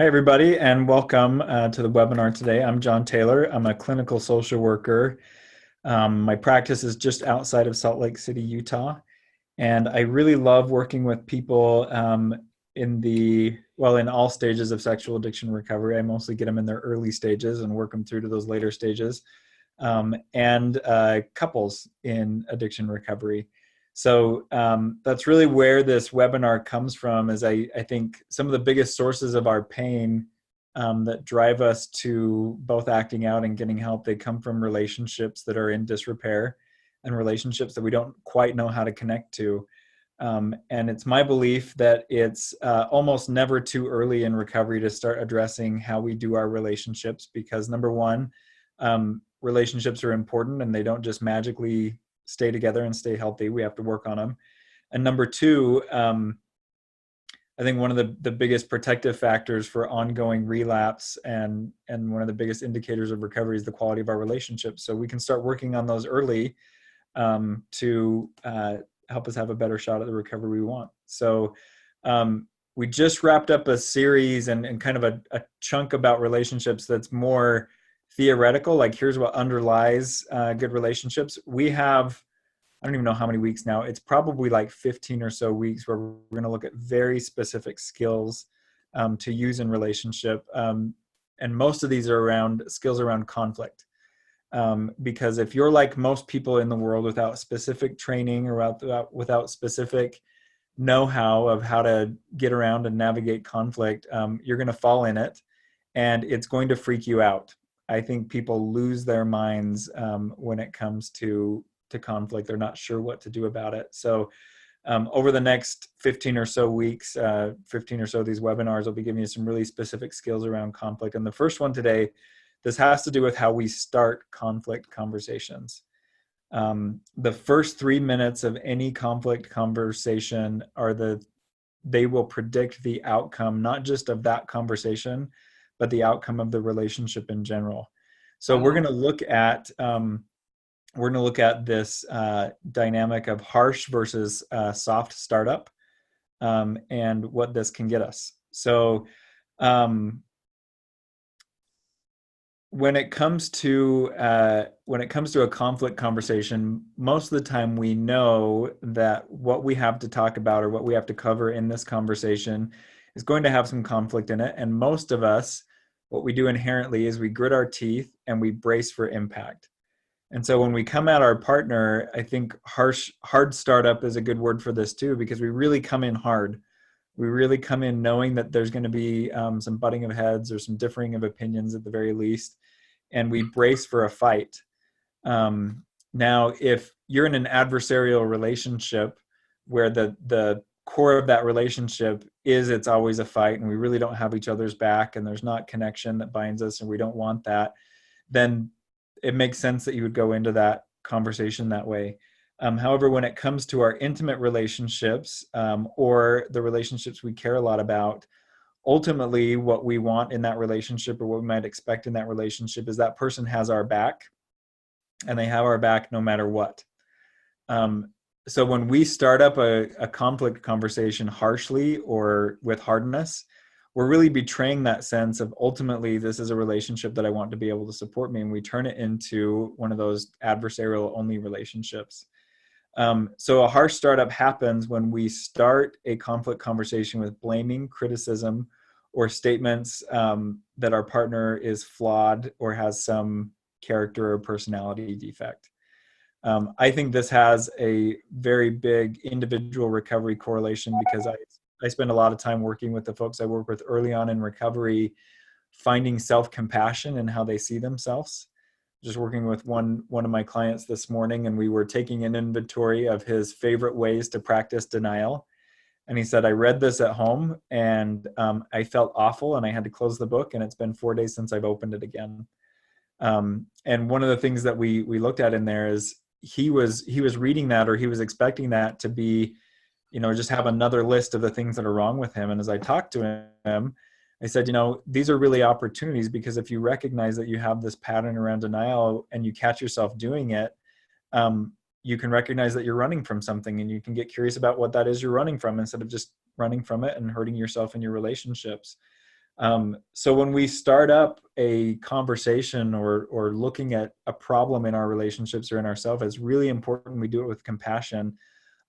Hi, everybody, and welcome to the webinar today. I'm Jon Taylor. I'm a clinical social worker. My practice is just outside of Salt Lake City, Utah, and I really love working with people in all stages of sexual addiction recovery. I mostly get them in their early stages and work them through to those later stages, and couples in addiction recovery. So that's really where this webinar comes from. Is I think some of the biggest sources of our pain that drive us to both acting out and getting help, they come from relationships that are in disrepair and relationships that we don't quite know how to connect to. And it's my belief that it's almost never too early in recovery to start addressing how we do our relationships, because number one, relationships are important and they don't just magically stay together and stay healthy. We have to work on them. And number two, I think one of the biggest protective factors for ongoing relapse and one of the biggest indicators of recovery is the quality of our relationships. So we can start working on those early to help us have a better shot at the recovery we want. So we just wrapped up a series and kind of a chunk about relationships that's more theoretical, like here's what underlies good relationships. We have, I don't even know how many weeks now. It's probably like 15 or so weeks where we're going to look at very specific skills to use in relationship. And most of these are around skills around conflict. Because if you're like most people in the world without specific training or without specific know-how of how to get around and navigate conflict, you're going to fall in it and it's going to freak you out. I think people lose their minds when it comes to conflict. They're not sure what to do about it. So over the next 15 or so weeks, 15 or so of these webinars, I'll be giving you some really specific skills around conflict. And the first one today, this has to do with how we start conflict conversations. The first 3 minutes of any conflict conversation they will predict the outcome, not just of that conversation, but the outcome of the relationship in general. So we're going to look at this dynamic of harsh versus soft startup, and what this can get us. So when it comes to a conflict conversation, most of the time we know that what we have to talk about or what we have to cover in this conversation is going to have some conflict in it. And most of us, what we do inherently is we grit our teeth and we brace for impact. And so when we come at our partner, I think hard startup is a good word for this too, because we really come in hard. We really come in knowing that there's going to be some butting of heads or some differing of opinions at the very least, and we brace for a fight. Now, if you're in an adversarial relationship where the core of that relationship is it's always a fight and we really don't have each other's back and there's not connection that binds us and we don't want that, then it makes sense that you would go into that conversation that way. However, when it comes to our intimate relationships or the relationships we care a lot about, ultimately what we want in that relationship or what we might expect in that relationship is that person has our back and they have our back no matter what. So when we start up a conflict conversation harshly or with hardness, we're really betraying that sense of ultimately this is a relationship that I want to be able to support me, and we turn it into one of those adversarial only relationships. So a harsh startup happens when we start a conflict conversation with blaming, criticism, or statements that our partner is flawed or has some character or personality defect. I think this has a very big individual recovery correlation because I spend a lot of time working with the folks I work with early on in recovery, finding self-compassion and how they see themselves. Just working with one of my clients this morning, and we were taking an inventory of his favorite ways to practice denial. And he said, I read this at home and I felt awful and I had to close the book, and it's been 4 days since I've opened it again. And one of the things that we looked at in there is he was reading that, or he was expecting that to be, just have another list of the things that are wrong with him. And as I talked to him, I said, these are really opportunities, because if you recognize that you have this pattern around denial and you catch yourself doing it, you can recognize that you're running from something, and you can get curious about what that is you're running from instead of just running from it and hurting yourself in your relationships. So when we start up a conversation or looking at a problem in our relationships or in ourselves, it's really important we do it with compassion.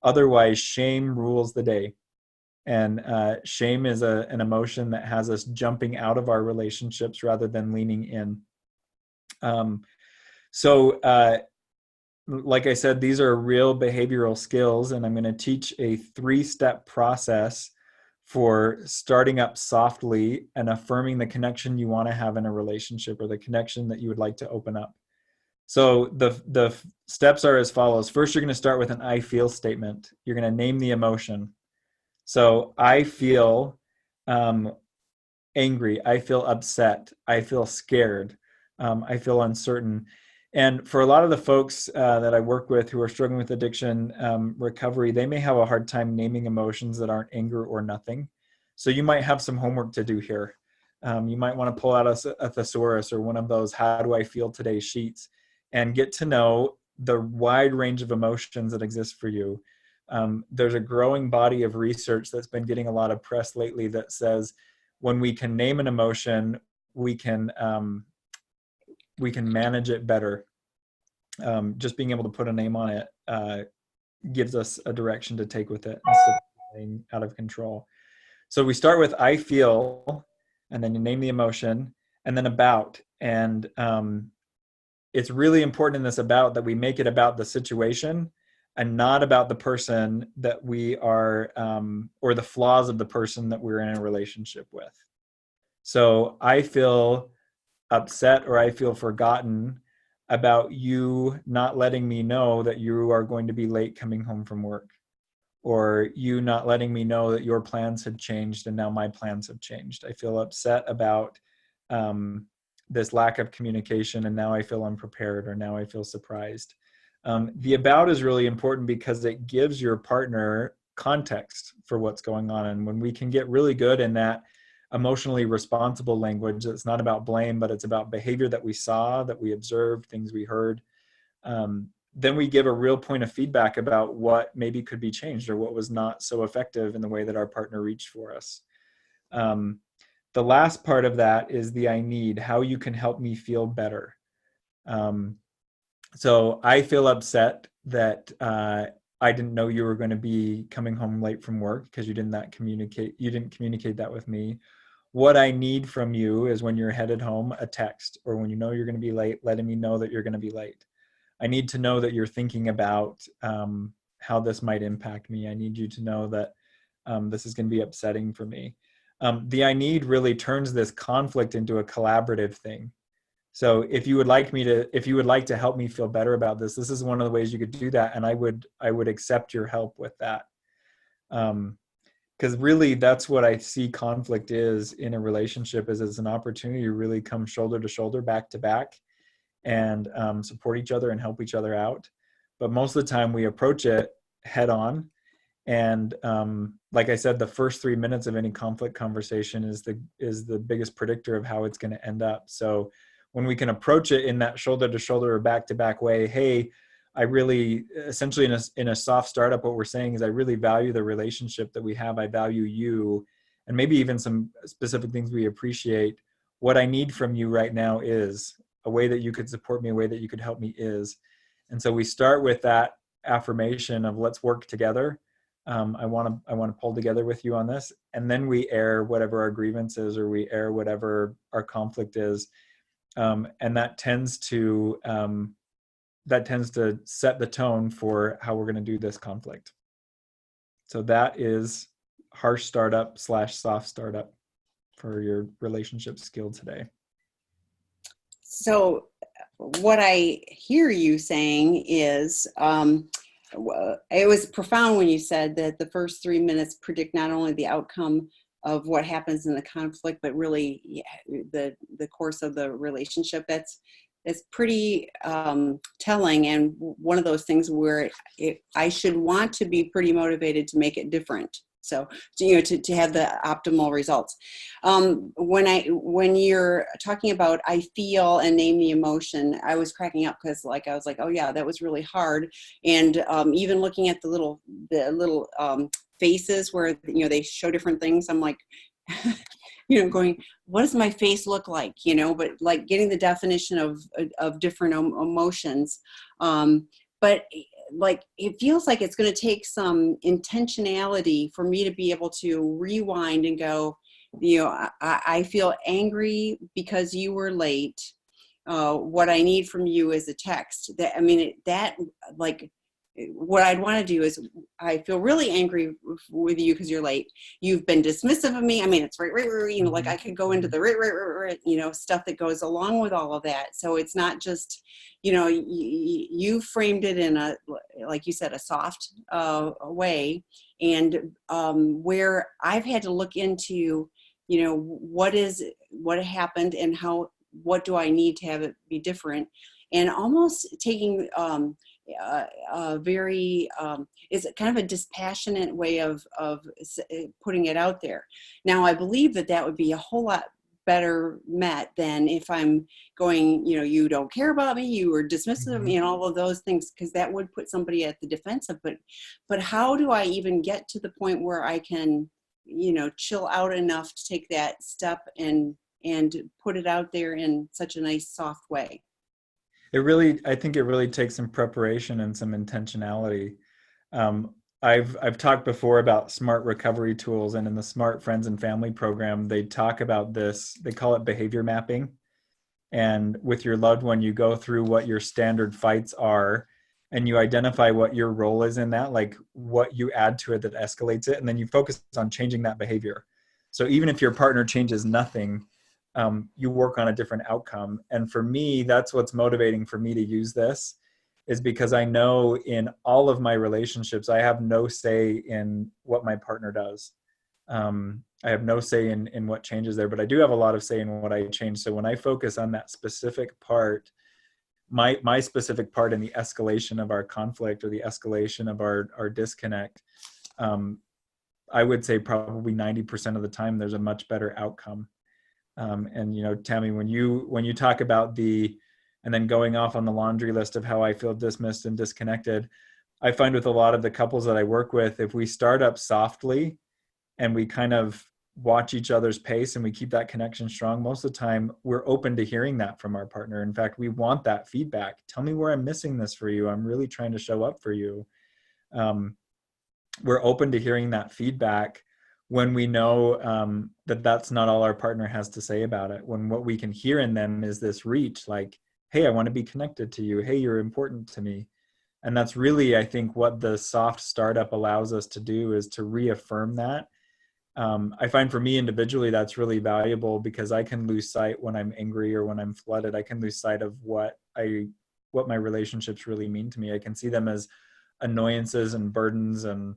Otherwise, shame rules the day. And shame is an emotion that has us jumping out of our relationships rather than leaning in. Um, so like I said, these are real behavioral skills, and I'm going to teach a 3-step process for starting up softly and affirming the connection you want to have in a relationship or the connection that you would like to open up. So the steps are as follows. First, you're going to start with an I feel statement. You're going to name the emotion. So I feel angry. I feel upset. I feel scared. I feel uncertain. And for a lot of the folks that I work with who are struggling with addiction recovery, they may have a hard time naming emotions that aren't anger or nothing. So you might have some homework to do here. You might want to pull out a thesaurus or one of those "How do I feel today" sheets and get to know the wide range of emotions that exist for you. There's a growing body of research that's been getting a lot of press lately that says when we can name an emotion, we can manage it better. Just being able to put a name on it gives us a direction to take with it instead of being out of control. So we start with I feel, and then you name the emotion, and then about. And it's really important in this about that we make it about the situation and not about the person that we are, or the flaws of the person that we're in a relationship with. So I feel upset or I feel forgotten about you not letting me know that you are going to be late coming home from work, or you not letting me know that your plans had changed and now my plans have changed. I feel upset about this lack of communication and now I feel unprepared or now I feel surprised. The about is really important because it gives your partner context for what's going on. And when we can get really good in that emotionally responsible language, it's not about blame, but it's about behavior that we saw, that we observed, things we heard, then we give a real point of feedback about what maybe could be changed or what was not so effective in the way that our partner reached for us. The last part of that is the I need, how you can help me feel better. So I feel upset that I didn't know you were going to be coming home late from work because you didn't communicate that with me. What I need from you is when you're headed home, a text, or when you know you're going to be late, letting me know that you're going to be late. I need to know that you're thinking about how this might impact me. I need you to know that this is going to be upsetting for me. The I need really turns this conflict into a collaborative thing. So if you would like to help me feel better about this, this is one of the ways you could do that. And I would accept your help with that. Because really that's what I see conflict is in a relationship, is it's an opportunity to really come shoulder to shoulder, back to back, and support each other and help each other out. But most of the time we approach it head on. And like I said, the first 3 minutes of any conflict conversation is the biggest predictor of how it's going to end up. So when we can approach it in that shoulder to shoulder or back to back way, hey, I really, essentially in a soft startup, what we're saying is I really value the relationship that we have. I value you, and maybe even some specific things we appreciate. What I need from you right now is a way that you could support me, a way that you could help me is. And so we start with that affirmation of let's work together. I want to pull together with you on this. And then we air whatever our grievance is, or we air whatever our conflict is. And that tends to set the tone for how we're going to do this conflict. So that is harsh startup / soft startup for your relationship skill today. So what I hear you saying is, it was profound when you said that the first 3 minutes predict not only the outcome of what happens in the conflict, but really the course of the relationship. That's pretty telling, and one of those things where I should want to be pretty motivated to make it different. So, to have the optimal results. When you're talking about I feel and name the emotion, I was cracking up because I was like, oh yeah, that was really hard. And even looking at the little faces where they show different things, I'm like, going, what does my face look like? But like getting the definition of different emotions. But like, it feels like it's going to take some intentionality for me to be able to rewind and go, I feel angry because you were late. What I need from you is a text. That, I mean, that, like, what I'd want to do is, I feel really angry with you because you're late. You've been dismissive of me. I mean, it's right, like I could go into the right, stuff that goes along with all of that. So it's not just, you framed it in a, like you said, a soft way. And where I've had to look into, what happened and what do I need to have it be different, and almost taking very is kind of a dispassionate way of putting it out there. Now, I believe that would be a whole lot better met than if I'm going, you don't care about me, you were dismissive of me, and all of those things, because that would put somebody at the defensive. But how do I even get to the point where I can, chill out enough to take that step and put it out there in such a nice, soft way? I think it really takes some preparation and some intentionality. I've talked before about smart recovery tools, and in the Smart Friends and Family program, they talk about this. They call it behavior mapping. And with your loved one, you go through what your standard fights are, and you identify what your role is in that, like what you add to it that escalates it, and then you focus on changing that behavior. So even if your partner changes nothing, you work on a different outcome. And for me, that's what's motivating for me to use this, is because I know in all of my relationships, I have no say in what my partner does. I have no say in what changes there, but I do have a lot of say in what I change. So when I focus on that specific part, my specific part in the escalation of our conflict or the escalation of our disconnect, I would say probably 90% of the time there's a much better outcome. And Tammy, when you talk about and then going off on the laundry list of how I feel dismissed and disconnected, I find with a lot of the couples that I work with, if we start up softly and we kind of watch each other's pace and we keep that connection strong, most of the time we're open to hearing that from our partner. In fact, we want that feedback. Tell me where I'm missing this for you. I'm really trying to show up for you. We're open to hearing that feedback when we know that that's not all our partner has to say about it. When what we can hear in them is this reach, like, hey, I want to be connected to you. Hey, you're important to me. And that's really, I think, what the soft startup allows us to do, is to reaffirm that. I find for me individually, that's really valuable, because I can lose sight when I'm angry or when I'm flooded. I can lose sight of what my relationships really mean to me. I can see them as annoyances and burdens and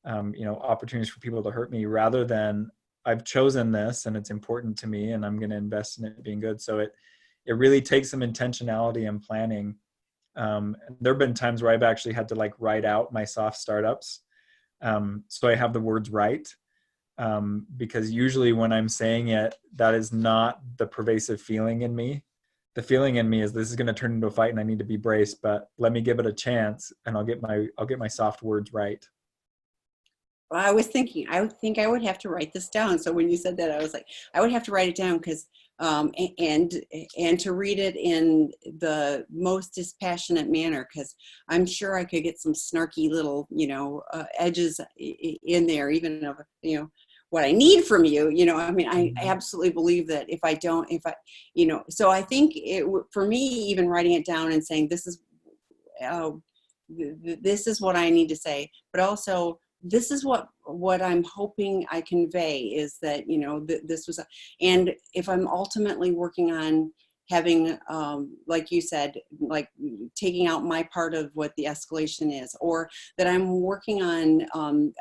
opportunities for people to hurt me, rather than I've chosen this and it's important to me and I'm going to invest in it being good. So it really takes some intentionality and planning. There have been times where I've actually had to like write out my soft startups, so I have the words right, because usually when I'm saying it, that is not the pervasive feeling in me. The feeling in me is this is going to turn into a fight and I need to be braced, but let me give it a chance and I'll get my soft words right. I was thinking, I would think I would have to write this down. So when you said that, I was like, I would have to write it down, because and to read it in the most dispassionate manner, because I'm sure I could get some snarky little, edges in there, even of, what I need from you. I mean, I absolutely believe that so I think for me, even writing it down and saying, uh, this is what I need to say, but also, this is what I'm hoping I convey, is that, this was, and if I'm ultimately working on having, like you said, like taking out my part of what the escalation is, or that I'm working on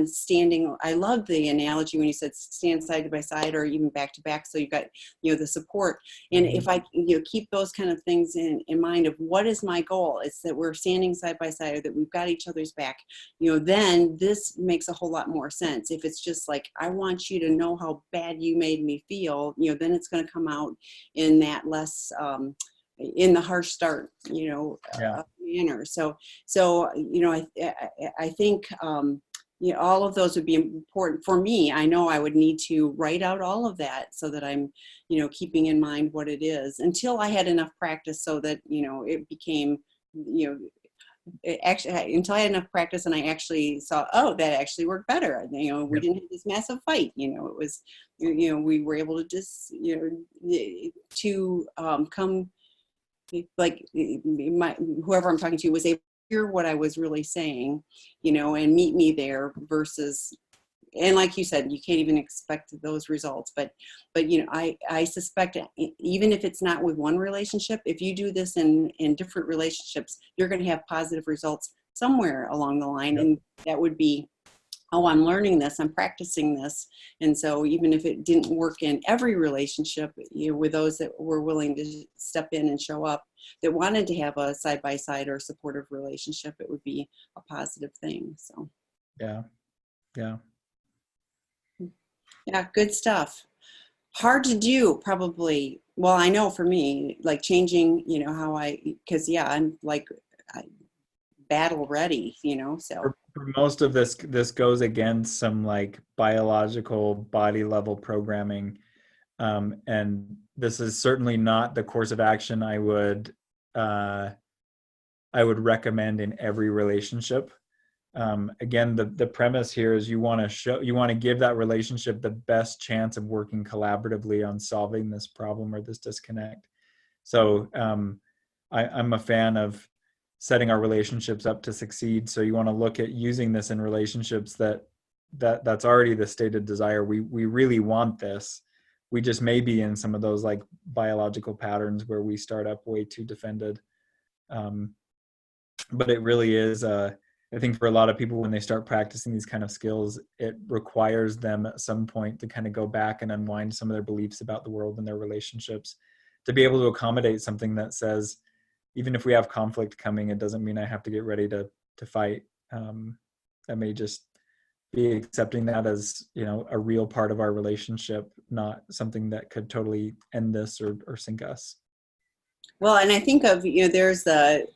standing. I love the analogy when you said stand side by side or even back to back. So you've got, the support. And if I, keep those kind of things in mind of what is my goal, it's that we're standing side by side, or that we've got each other's back, then this makes a whole lot more sense. If it's just like, I want you to know how bad you made me feel, then it's going to come out in that less in the harsh start Yeah. manner. So I think all of those would be important for me. I know I would need to write out all of that so that I'm, keeping in mind what it is until I had enough practice so that, it became, until I had enough practice and I actually saw, oh, that actually worked better. We Yep. didn't have this massive fight. It was, we were able to just, to come, like whoever I'm talking to was able to hear what I was really saying, and meet me there versus, and like you said, you can't even expect those results. But I suspect even if it's not with one relationship, if you do this in different relationships, you're going to have positive results somewhere along the line, Yep. and that would be, oh, I'm learning this, I'm practicing this. And so even if it didn't work in every relationship, with those that were willing to step in and show up, that wanted to have a side-by-side or supportive relationship, it would be a positive thing. So Yeah. Yeah. yeah, good stuff. Hard to do, probably. Well, I know for me, like changing, how because yeah, I'm like battle ready, so. For most of this goes against some like biological body level programming. And this is certainly not the course of action uh, I would recommend in every relationship. Again, the premise here is you want to give that relationship the best chance of working collaboratively on solving this problem or this disconnect. So I'm a fan of setting our relationships up to succeed. So you want to look at using this in relationships that's already the stated desire. We really want this. We just may be in some of those like biological patterns where we start up way too defended. Um, but it really is I think for a lot of people when they start practicing these kind of skills, it requires them at some point to kind of go back and unwind some of their beliefs about the world and their relationships to be able to accommodate something that says, even if we have conflict coming, it doesn't mean I have to get ready to fight. That may just be accepting that as, a real part of our relationship, not something that could totally end this or sink us. Well, and I think of, there's the,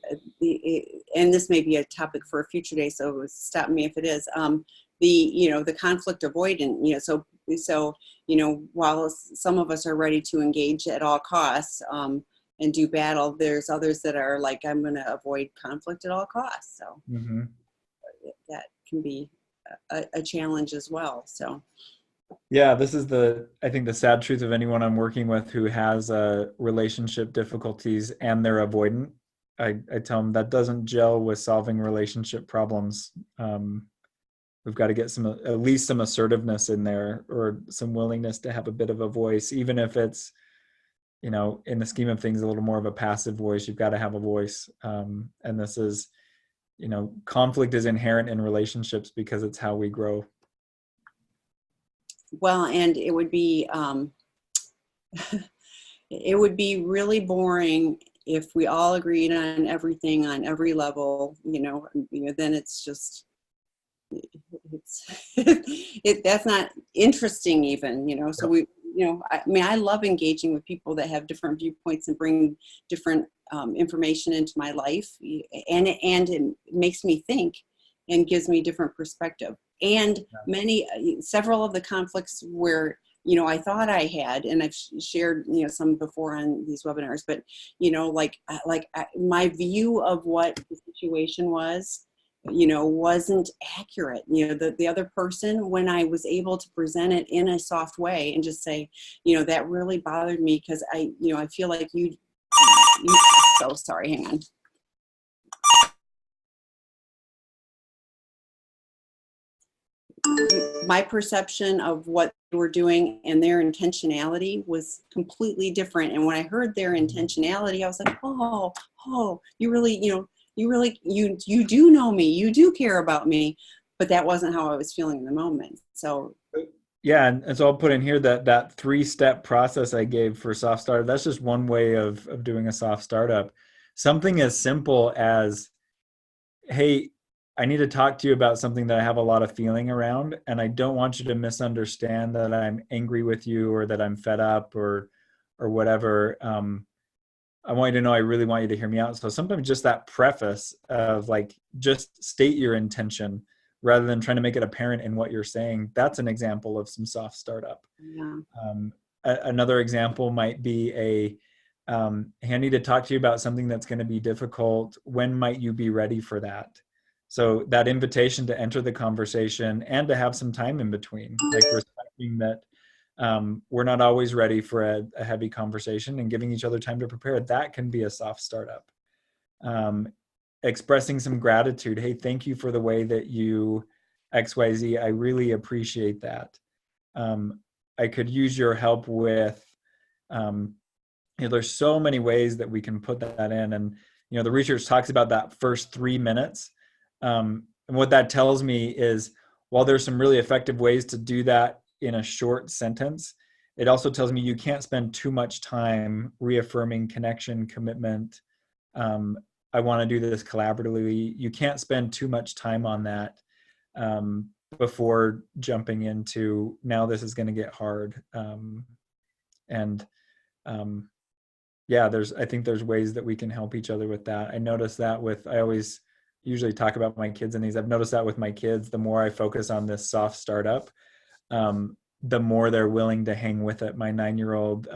and this may be a topic for a future day, so stop me if it is, the conflict avoidant, so, while some of us are ready to engage at all costs, and do battle, there's others that are like, I'm going to avoid conflict at all costs. So Mm-hmm. that can be a challenge as well. So. Yeah, this is I think the sad truth of anyone I'm working with who has relationship difficulties and they're avoidant. I tell them that doesn't gel with solving relationship problems. We've got to get at least some assertiveness in there or some willingness to have a bit of a voice, even if it's, in the scheme of things, a little more of a passive voice. You've got to have a voice. And this is, conflict is inherent in relationships because it's how we grow. Well, and it would be, it would be really boring if we all agreed on everything on every level, then it's just, that's not interesting even, so Yep. we, I mean, I love engaging with people that have different viewpoints and bring different information into my life, and it makes me think and gives me different perspective. And several of the conflicts where, I thought I had, and I've shared, some before on these webinars, but, my view of what the situation was, wasn't accurate. The other person, when I was able to present it in a soft way and just say, that really bothered me because I feel like so sorry, hang on. My perception of what they were doing and their intentionality was completely different. And when I heard their intentionality, I was like, oh, you really, you do know me, you do care about me, but that wasn't how I was feeling in the moment. So Yeah, and so I'll put in here that 3-step process I gave for soft startup. That's just one way of doing a soft startup. Something as simple as, hey, I need to talk to you about something that I have a lot of feeling around, and I don't want you to misunderstand that I'm angry with you or that I'm fed up or whatever. I want you to know I really want you to hear me out. So sometimes just that preface of like, just state your intention rather than trying to make it apparent in what you're saying. That's an example of some soft startup. Yeah. Another example might be hey, I need to talk to you about something that's going to be difficult. When might you be ready for that? So that invitation to enter the conversation and to have some time in between, like respecting that we're not always ready for a heavy conversation, and giving each other time to prepare. That can be a soft startup. Expressing some gratitude. Hey, thank you for the way that you XYZ. I really appreciate that. I could use your help with, there's so many ways that we can put that in. And, the research talks about that first 3 minutes. And what that tells me is, while there's some really effective ways to do that in a short sentence, it also tells me you can't spend too much time reaffirming connection, commitment. I want to do this collaboratively. You can't spend too much time on that before jumping into, now this is going to get hard. And yeah, I think there's ways that we can help each other with that. I notice that I always usually talk about my kids in these. I've noticed that with my kids, the more I focus on this soft startup, the more they're willing to hang with it. My 9-year-old,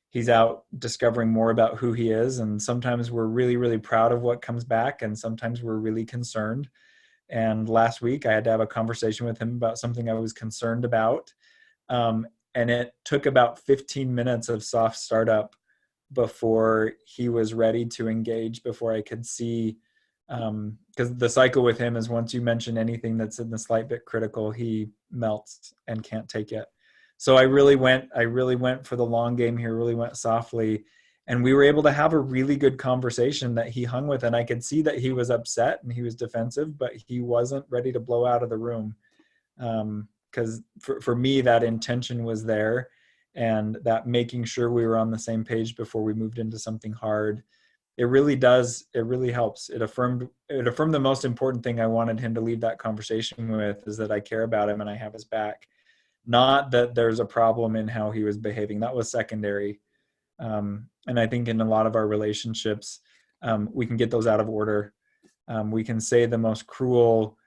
he's out discovering more about who he is. And sometimes we're really, really proud of what comes back. And sometimes we're really concerned. And last week I had to have a conversation with him about something I was concerned about. And it took about 15 minutes of soft startup before he was ready to engage, before I could see, because the cycle with him is, once you mention anything that's in the slight bit critical, he melts and can't take it. So I really went for the long game here, really went softly. And we were able to have a really good conversation that he hung with. And I could see that he was upset and he was defensive, but he wasn't ready to blow out of the room. Because for me, that intention was there, and that making sure we were on the same page before we moved into something hard. It really helps. It affirmed the most important thing I wanted him to leave that conversation with, is that I care about him and I have his back. Not that there's a problem in how he was behaving. That was secondary. And I think in a lot of our relationships, we can get those out of order. We can say the most cruel,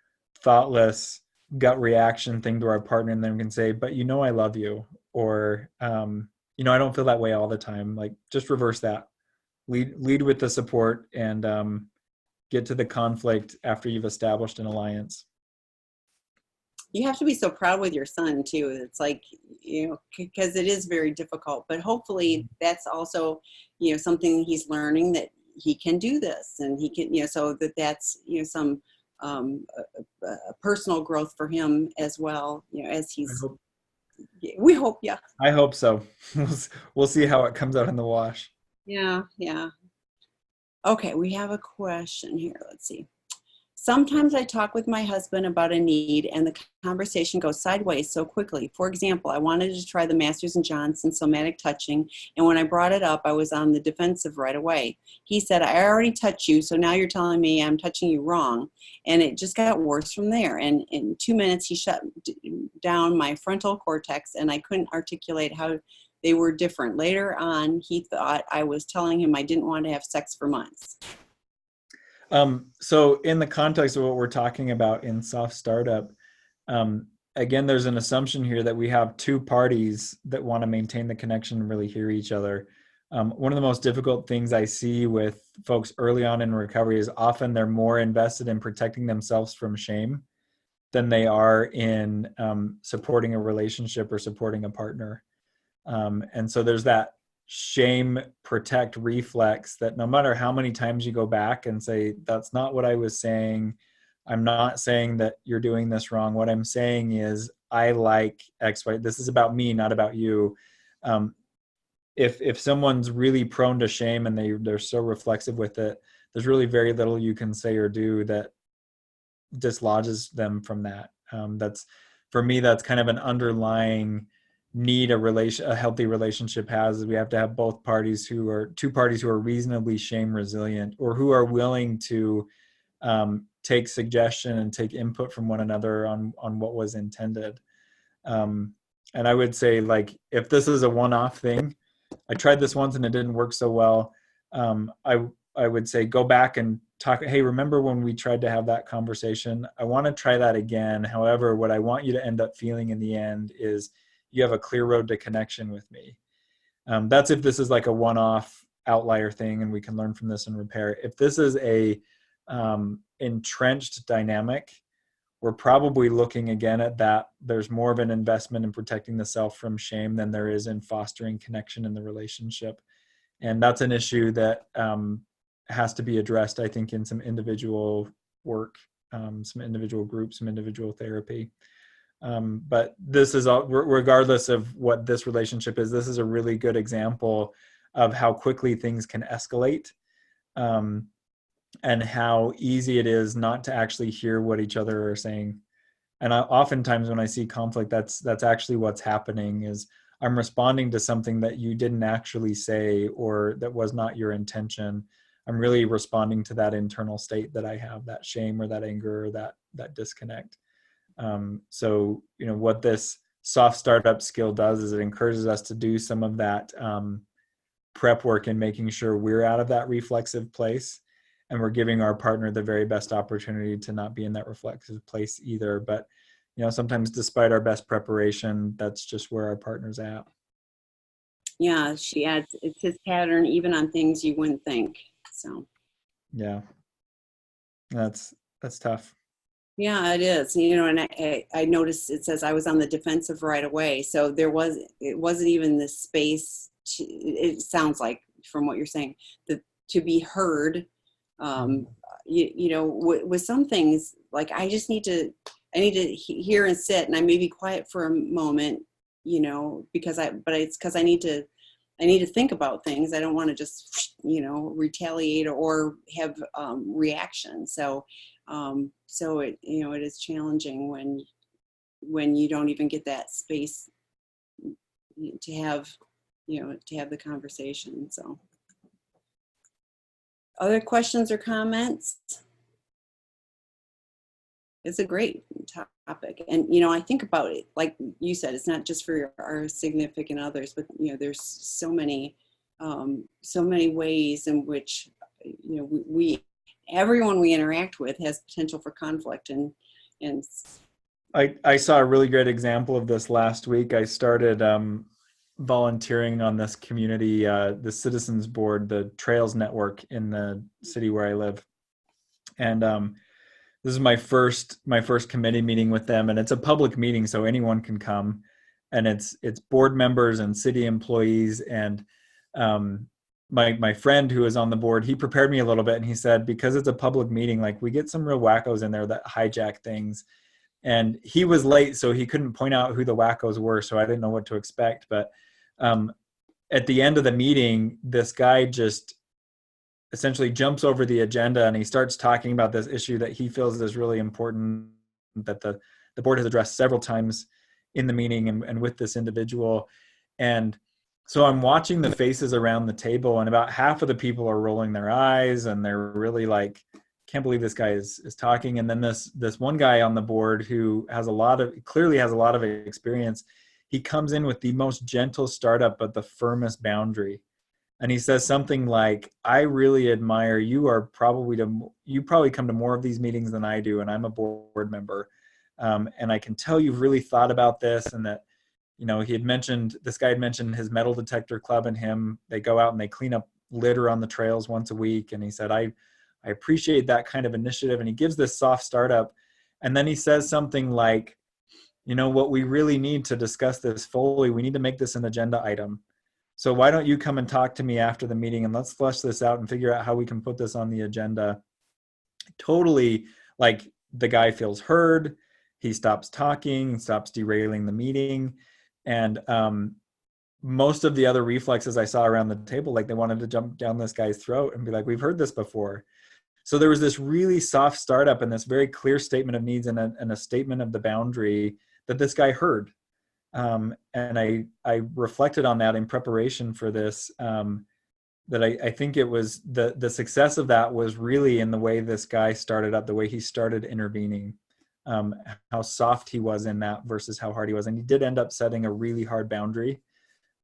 thoughtless, gut reaction thing to our partner, and then we can say, but I love you. Or, I don't feel that way all the time. Like, just reverse that. Lead with the support, and get to the conflict after you've established an alliance. You have to be so proud with your son too. It's like, because it is very difficult, but hopefully that's also, something he's learning, that he can do this, and he can, so that's, some personal growth for him as well, as he's, we hope, yeah. I hope so. We'll see how it comes out in the wash. Yeah. Okay, we have a question here. Let's see. Sometimes I talk with my husband about a need and the conversation goes sideways so quickly. For example, I wanted to try the Masters and Johnson somatic touching, and when I brought it up, I was on the defensive right away. He said, I already touched you, so now you're telling me I'm touching you wrong. And it just got worse from there. And in 2 minutes, he shut down my frontal cortex, and I couldn't articulate how they were different. Later on, he thought I was telling him I didn't want to have sex for months. So in the context of what we're talking about in soft startup, again, there's an assumption here that we have two parties that want to maintain the connection and really hear each other. One of the most difficult things I see with folks early on in recovery is often they're more invested in protecting themselves from shame than they are in supporting a relationship or supporting a partner. And so there's that shame protect reflex that no matter how many times you go back and say, that's not what I was saying, I'm not saying that you're doing this wrong, what I'm saying is I like X, Y, this is about me, not about you. If someone's really prone to shame and they're so reflexive with it, there's really very little you can say or do that dislodges them from that. That's, for me, that's kind of an underlying need a healthy relationship has, is we have to have two parties who are reasonably shame resilient, or who are willing to take suggestion and take input from one another on what was intended. And I would say, like, if this is a one-off thing, I tried this once and it didn't work so well, I would say go back and talk, hey, remember when we tried to have that conversation? I want to try that again. However, what I want you to end up feeling in the end is you have a clear road to connection with me. That's if this is like a one-off outlier thing and we can learn from this and repair. If this is a entrenched dynamic, we're probably looking again at that. There's more of an investment in protecting the self from shame than there is in fostering connection in the relationship. And that's an issue that has to be addressed, I think, in some individual work, some individual groups, some individual therapy. But this is, regardless of what this relationship is, this is a really good example of how quickly things can escalate, and how easy it is not to actually hear what each other are saying. And oftentimes when I see conflict, that's actually what's happening, is I'm responding to something that you didn't actually say or that was not your intention. I'm really responding to that internal state that I have, that shame or that anger or that disconnect. So, what this soft startup skill does is it encourages us to do some of that prep work and making sure we're out of that reflexive place, and we're giving our partner the very best opportunity to not be in that reflexive place either. But sometimes despite our best preparation, that's just where our partner's at. Yeah, she adds, it's his pattern even on things you wouldn't think. So yeah, that's tough. yeah, it is. And I noticed it says I was on the defensive right away. So it wasn't even the space it sounds like from what you're saying, to be heard. With some things, like I need to hear and sit, and I may be quiet for a moment, because it's because I need to think about things. I don't want to just, retaliate or have reaction. So it is challenging when you don't even get that space to have the conversation. So, other questions or comments? It's a great topic. And, I think about it, like you said, it's not just for our significant others, but, there's so many ways in which, everyone we interact with has potential for conflict. And I saw a really great example of this last week. I started volunteering on this community, the Citizens Board, the Trails Network in the city where I live. And this is my first committee meeting with them, and it's a public meeting, so anyone can come. And it's board members and city employees. And my friend who is on the board, he prepared me a little bit, and he said, because it's a public meeting, like we get some real wackos in there that hijack things. And he was late, so he couldn't point out who the wackos were, so I didn't know what to expect. But at the end of the meeting, this guy just essentially jumps over the agenda, and he starts talking about this issue that he feels is really important, that the board has addressed several times in the meeting and with this individual. And so I'm watching the faces around the table, and about half of the people are rolling their eyes, and they're really like, can't believe this guy is talking. And then this one guy on the board who clearly has a lot of experience, he comes in with the most gentle startup but the firmest boundary. And he says something like, I really admire you. You probably come to more of these meetings than I do, and I'm a board member. And I can tell you've really thought about this. And that, this guy had mentioned his metal detector club, and they go out and they clean up litter on the trails once a week. And he said, I appreciate that kind of initiative. And he gives this soft startup. And then he says something like, what we really need to discuss this fully, we need to make this an agenda item. So why don't you come and talk to me after the meeting, and let's flesh this out and figure out how we can put this on the agenda. Totally, like, the guy feels heard. He stops talking, stops derailing the meeting. And most of the other reflexes I saw around the table, like they wanted to jump down this guy's throat and be like, we've heard this before. So there was this really soft startup and this very clear statement of needs and a statement of the boundary that this guy heard. And I reflected on that in preparation for this, that I think it was the success of that was really in the way this guy started up, the way he started intervening, how soft he was in that versus how hard he was. And he did end up setting a really hard boundary,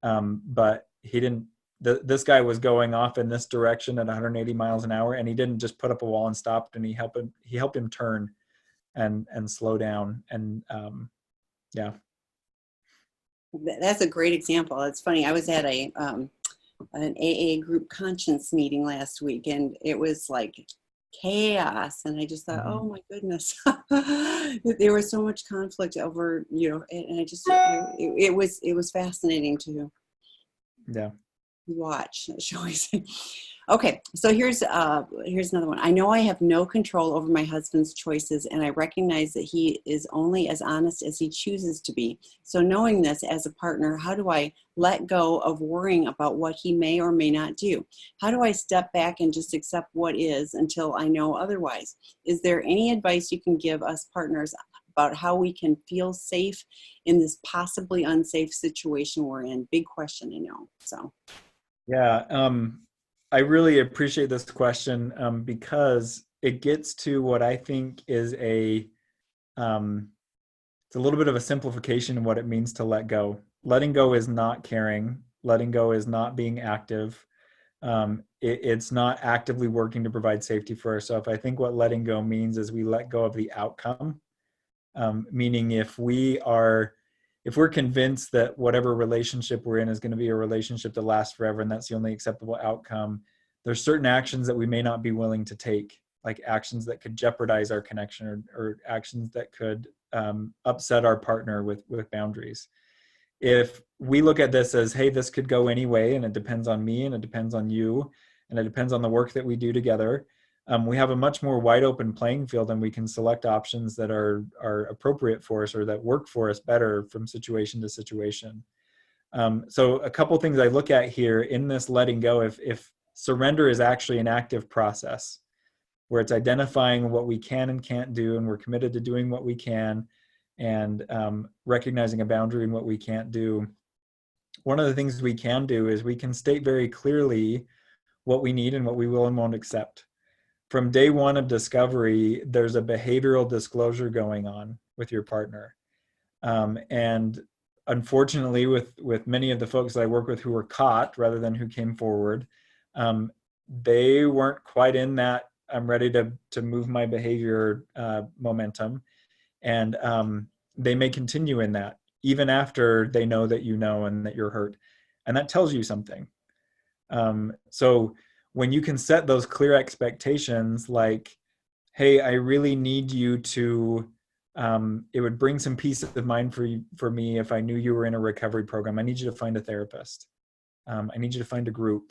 but he didn't this guy was going off in this direction at 180 miles an hour, and he didn't just put up a wall and stopped, and he helped him turn and slow down. And yeah. That's a great example. It's funny. I was at an AA group conscience meeting last week, and it was like chaos. And I just thought, Mm-hmm. oh my goodness, there was so much conflict over, and I just, it was fascinating to Yeah. watch, shall we say. Okay, so here's another one. I know I have no control over my husband's choices, and I recognize that he is only as honest as he chooses to be. So knowing this as a partner, how do I let go of worrying about what he may or may not do? How do I step back and just accept what is until I know otherwise? Is there any advice you can give us partners about how we can feel safe in this possibly unsafe situation we're in? Big question, I know. So. Yeah. I really appreciate this question, because it gets to what I think is um, it's a little bit of a simplification of what it means to let go. Letting go is not caring. Letting go is not being active. It's not actively working to provide safety for ourselves. I think what letting go means is we let go of the outcome. Meaning, if we're convinced that whatever relationship we're in is going to be a relationship that lasts forever, and that's the only acceptable outcome, there's certain actions that we may not be willing to take, like actions that could jeopardize our connection, or actions that could upset our partner with boundaries. If we look at this as, hey, this could go any way, and it depends on me, and it depends on you, and it depends on the work that we do together, we have a much more wide open playing field, and we can select options that are appropriate for us, or that work for us better from situation to situation. So a couple things I look at here in this letting go, if surrender is actually an active process where it's identifying what we can and can't do, and we're committed to doing what we can, and recognizing a boundary in what we can't do. One of the things we can do is we can state very clearly what we need and what we will and won't accept. From day one of discovery, there's a behavioral disclosure going on with your partner. And unfortunately, with many of the folks that I work with who were caught rather than who came forward, they weren't quite in that I'm ready to move my behavior momentum. And they may continue in that even after they know that you know and that you're hurt. And that tells you something. So when you can set those clear expectations, like, hey, I really need you to, it would bring some peace of mind for me if I knew you were in a recovery program. I need you to find a therapist. I need you to find a group.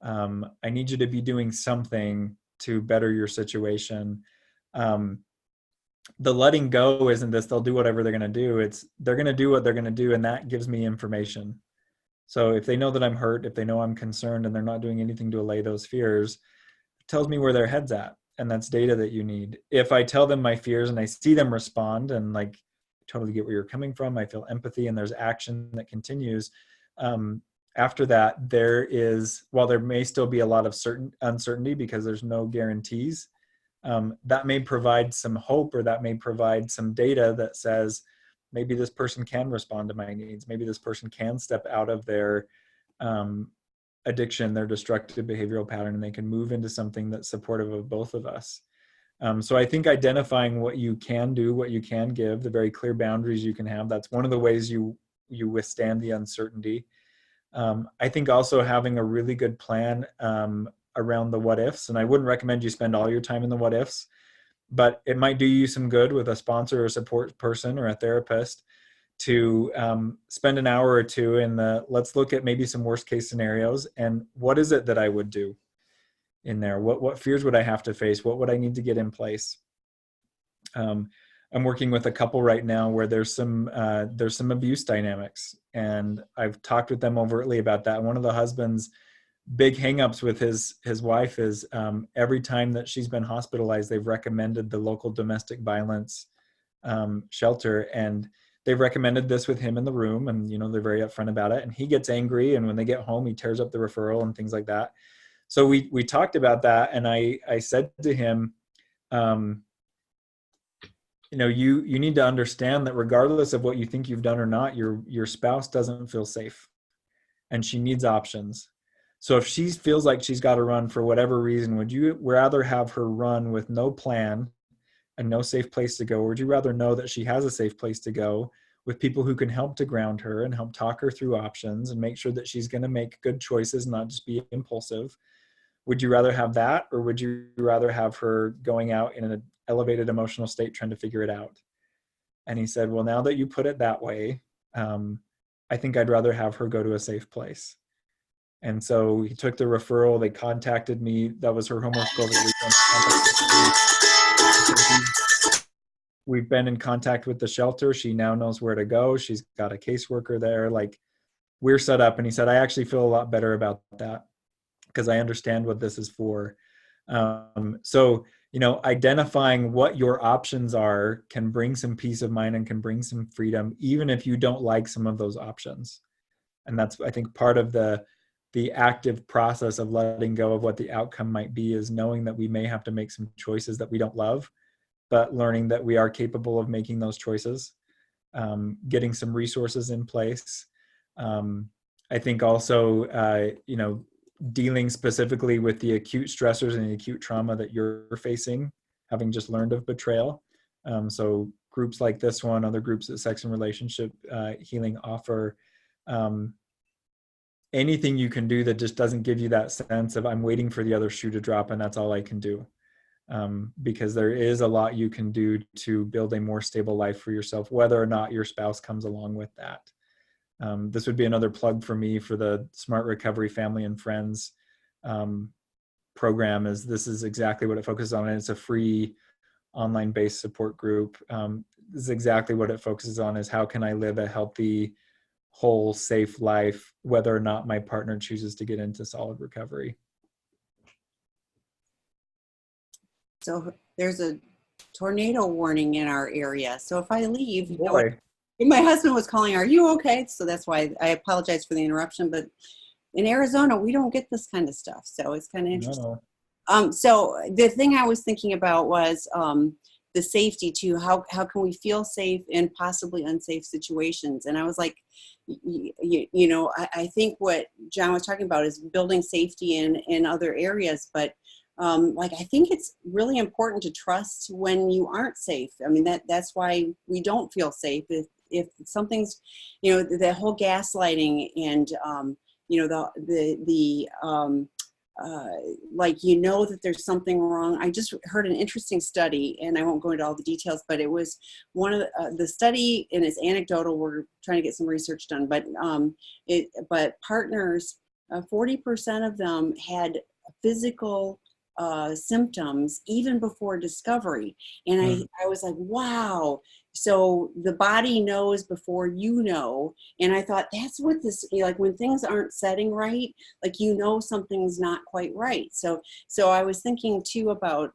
I need you to be doing something to better your situation. The letting go isn't this, they'll do whatever they're going to do. It's they're going to do what they're going to do, and that gives me information. So if they know that I'm hurt, if they know I'm concerned, and they're not doing anything to allay those fears, it tells me where their head's at. And that's data that you need. If I tell them my fears and I see them respond, and like, totally get where you're coming from, I feel empathy, and there's action that continues. After that, while there may still be a lot of uncertainty because there's no guarantees, that may provide some hope, or that may provide some data that says, maybe this person can respond to my needs. Maybe this person can step out of their addiction, their destructive behavioral pattern, and they can move into something that's supportive of both of us. So I think identifying what you can do, what you can give, the very clear boundaries you can have, that's one of the ways you withstand the uncertainty. I think also having a really good plan around the what ifs, and I wouldn't recommend you spend all your time in the what ifs, but it might do you some good with a sponsor or support person or a therapist to spend an hour or two in let's look at maybe some worst case scenarios, and what is it that I would do in there? What fears would I have to face? What would I need to get in place? I'm working with a couple right now where there's some abuse dynamics, and I've talked with them overtly about that. One of the husband's big hangups with his wife is every time that she's been hospitalized, they've recommended the local domestic violence shelter, and they've recommended this with him in the room, and they're very upfront about it, and he gets angry, and when they get home he tears up the referral and things like that. So we talked about that, and I said to him, you need to understand that regardless of what you think you've done or not, your spouse doesn't feel safe, and she needs options. So if she feels like she's got to run for whatever reason, would you rather have her run with no plan and no safe place to go, or would you rather know that she has a safe place to go with people who can help to ground her and help talk her through options and make sure that she's going to make good choices, not just be impulsive? Would you rather have that, or would you rather have her going out in an elevated emotional state trying to figure it out? And he said, well, now that you put it that way, I think I'd rather have her go to a safe place. And so he took the referral. They contacted me. That was her homework over the weekend. We've been in contact with the shelter. She now knows where to go. She's got a caseworker there. Like, we're set up. And he said, I actually feel a lot better about that because I understand what this is for. So, identifying what your options are can bring some peace of mind and can bring some freedom, even if you don't like some of those options. And that's, I think, part of the active process of letting go of what the outcome might be, is knowing that we may have to make some choices that we don't love, but learning that we are capable of making those choices, getting some resources in place. I think also, dealing specifically with the acute stressors and the acute trauma that you're facing, having just learned of betrayal. So groups like this one, other groups that Sex and Relationship Healing offer, anything you can do that just doesn't give you that sense of I'm waiting for the other shoe to drop and that's all I can do. Because there is a lot you can do to build a more stable life for yourself, whether or not your spouse comes along with that. This would be another plug for me for the Smart Recovery Family and Friends program. This is exactly what it focuses on, and it's a free online-based support group. This is exactly what it focuses on, is how can I live a healthy, whole, safe life, whether or not my partner chooses to get into solid recovery. So there's a tornado warning in our area. So if I leave, Boy. My husband was calling, are you okay? So that's why I apologize for the interruption. But in Arizona, we don't get this kind of stuff. So it's kind of interesting. No. So the thing I was thinking about was the safety too. How can we feel safe in possibly unsafe situations? And I was like, I think what Jon was talking about is building safety in other areas, but I think it's really important to trust when you aren't safe. I mean, that's why we don't feel safe. If something's, the whole gaslighting and, that there's something wrong. I just heard an interesting study, and I won't go into all the details, but it was one of the study, and it's anecdotal. We're trying to get some research done, but partners, 40% of them had physical symptoms even before discovery. And I was like, wow. So the body knows before you know. And I thought that's what this, when things aren't setting right, something's not quite right. So I was thinking too about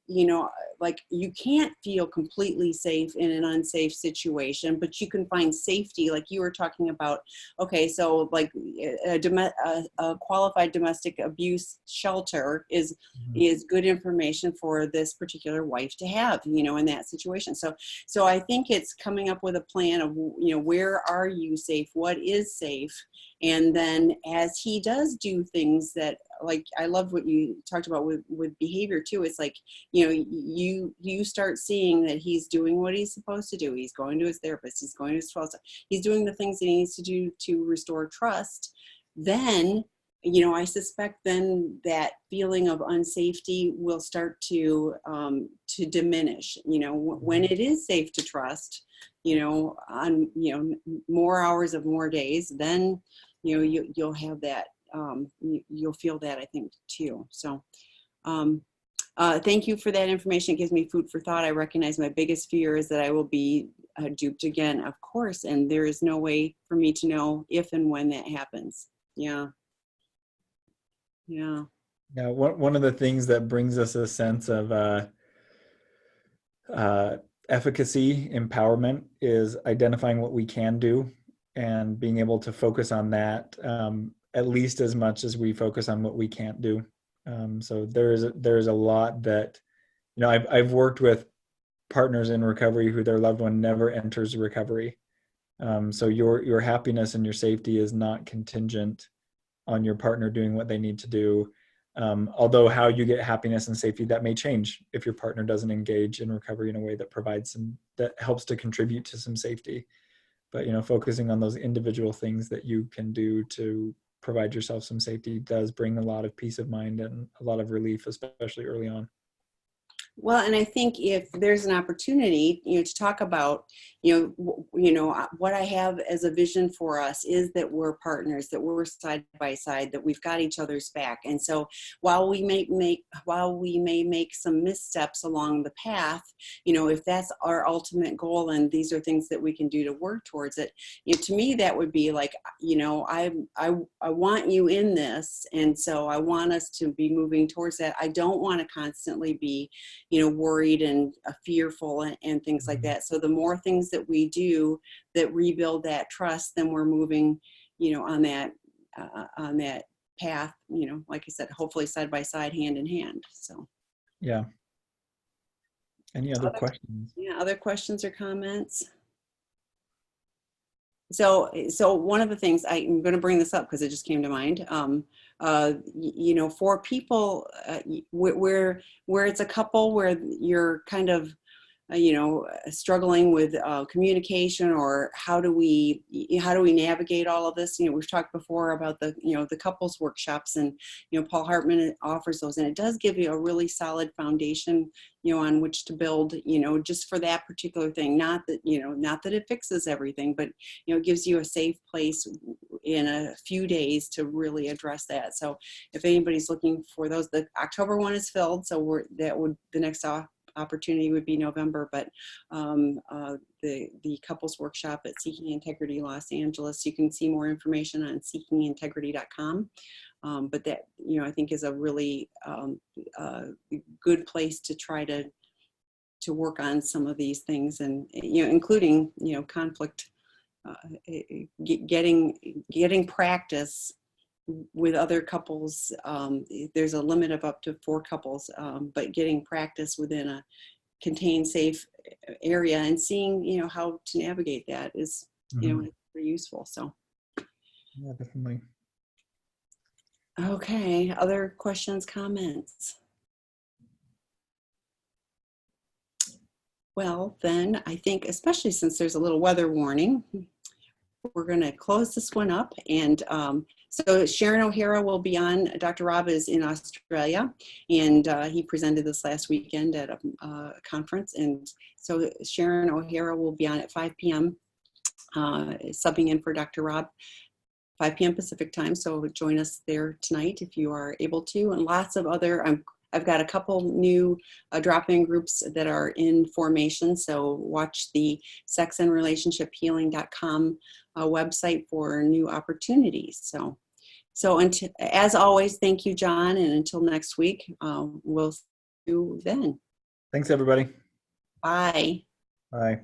you can't feel completely safe in an unsafe situation, but you can find safety, like you were talking about. Okay, so a qualified domestic abuse shelter is good information for this particular wife to have, in that situation. So I think it's coming up with a plan of, where are you safe? What is safe? And then as he does do things that, I love what you talked about with behavior too. It's like, you start seeing that he's doing what he's supposed to do. He's going to his therapist. He's going to his 12 steps. He's doing the things that he needs to do to restore trust. Then, I suspect then that feeling of unsafety will start to diminish, when it is safe to trust, on, more hours of more days, then, you'll have that, you'll feel that, I think, too. So, thank you for that information. It gives me food for thought. I recognize my biggest fear is that I will be duped again, of course, and there is no way for me to know if and when that happens. Yeah. One of the things that brings us a sense of efficacy, empowerment, is identifying what we can do and being able to focus on that, at least as much as we focus on what we can't do. So there's a lot that, I've worked with partners in recovery who their loved one never enters recovery. So your happiness and your safety is not contingent on your partner doing what they need to do. Although how you get happiness and safety, that may change if your partner doesn't engage in recovery in a way that provides some, that helps to contribute to some safety. But, you know, focusing on those individual things that you can do to provide yourself some safety does bring a lot of peace of mind and a lot of relief, especially early on. Well, and I think if there's an opportunity, to talk about, what I have as a vision for us is that we're partners, that we're side by side, that we've got each other's back. And so while we may make some missteps along the path, if that's our ultimate goal and these are things that we can do to work towards it, to me, that would be like, I want you in this. And so I want us to be moving towards that. I don't want to constantly be worried and fearful and things like that. So the more things that we do that rebuild that trust, then we're moving, on that path, like I said, hopefully side by side, hand in hand. So. Yeah. Any other questions? Yeah. Other questions or comments? So one of the things I'm going to bring this up because it just came to mind. For people where it's a couple where you're kind of struggling with communication, or how do we navigate all of this? We've talked before about the couples workshops, and Paul Hartman offers those, and it does give you a really solid foundation on which to build, just for that particular thing. Not that it fixes everything, but it gives you a safe place in a few days to really address that. So if anybody's looking for those, the October one is filled, so the next opportunity would be November, but the couples workshop at Seeking Integrity Los Angeles, you can see more information on seekingintegrity.com. But that, I think is a really good place to try to work on some of these things, and including conflict, getting practice with other couples. There's a limit of up to 4 couples, but getting practice within a contained, safe area and seeing, how to navigate that is, pretty useful. So. Yeah, definitely. Okay. Other questions, comments? Well, then I think, especially since there's a little weather warning, we're going to close this one up. And so Sharon O'Hara will be on. Dr. Rob is in Australia, and he presented this last weekend at a conference. And so Sharon O'Hara will be on at 5 p.m., subbing in for Dr. Rob, 5 p.m. Pacific time. So join us there tonight if you are able to. And lots of other, I've got a couple new drop-in groups that are in formation. So watch the sexandrelationshiphealing.com website for new opportunities. So as always, thank you, John. And until next week, we'll see you then. Thanks, everybody. Bye. Bye.